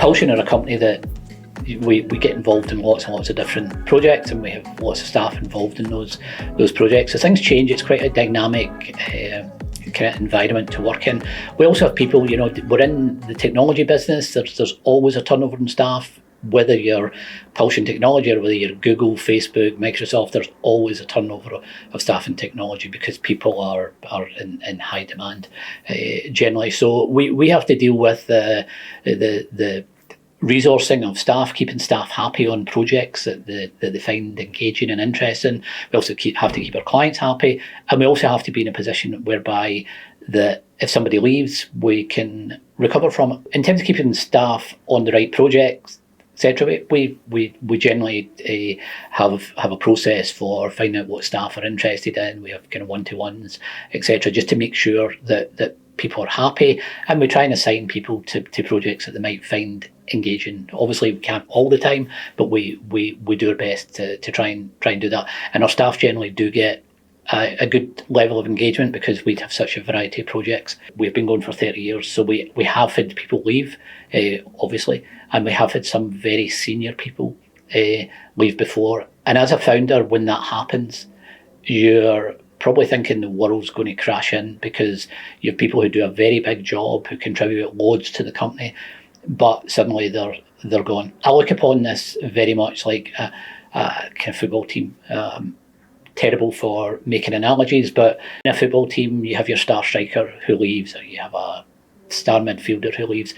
Pulsion are a company that we get involved in lots and lots of different projects, and we have lots of staff involved in those projects. So things change. It's quite a dynamic kind of environment to work in. We also have people, we're in the technology business. There's always a turnover in staff, whether you're Pulsion Technology or whether you're Google, Facebook, Microsoft. There's always a turnover of staff in technology because people are in high demand generally. So we have to deal with the resourcing of staff, keeping staff happy on projects that they find engaging and interesting. We also have to keep our clients happy, and we also have to be in a position whereby that if somebody leaves, we can recover from it. In terms of keeping staff on the right projects, etc., we generally have a process for finding out what staff are interested in. We have kind of one-to-ones, etc., just to make sure that people are happy, and we try and assign people to projects that they might find engaging. Obviously we can't all the time, but we do our best to try and do that, and our staff generally do get a good level of engagement because we have such a variety of projects. We've been going for 30 years, so we have had people leave, obviously, and we have had some very senior people leave before. And as a founder, when that happens, you're probably thinking the world's going to crash in, because you have people who do a very big job, who contribute loads to the company, but suddenly they're gone. I look upon this very much like a kind of football team. Terrible for making analogies, but in a football team, you have your star striker who leaves, or you have a star midfielder who leaves.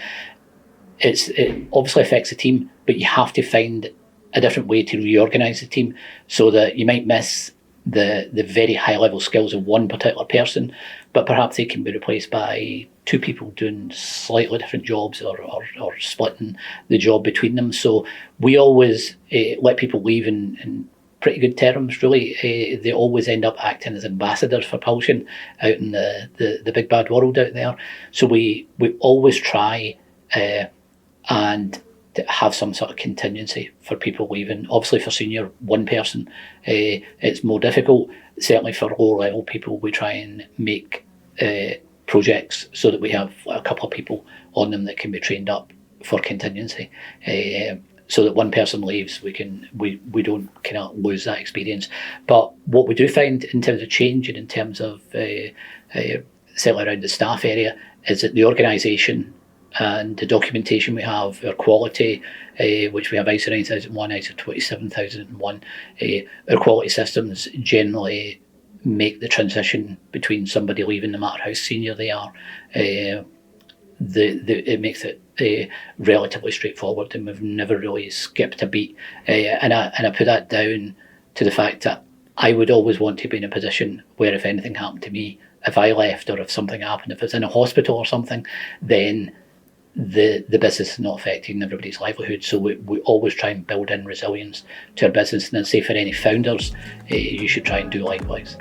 It obviously affects the team, but you have to find a different way to reorganise the team so that you might miss the very high level skills of one particular person, but perhaps they can be replaced by two people doing slightly different jobs, or splitting the job between them. So we always let people leave in pretty good terms, really. They always end up acting as ambassadors for Pulsion out in the big bad world out there. So we always try and to have some sort of contingency for people leaving. Obviously for senior one person, it's more difficult. Certainly for lower level people, we try and make projects so that we have a couple of people on them that can be trained up for contingency. So that one person leaves, we don't kind of lose that experience. But what we do find in terms of change and in terms of certainly around the staff area is that the organisation and the documentation we have, our quality, which we have ISO 9001, ISO 27001, our quality systems generally make the transition between somebody leaving, no matter how senior they are. It makes it relatively straightforward, and we've never really skipped a beat. And I put that down to the fact that I would always want to be in a position where if anything happened to me, if I left, or if something happened, if it's in a hospital or something, then the business is not affecting everybody's livelihood. So we always try and build in resilience to our business, and I'd say for any founders, you should try and do likewise.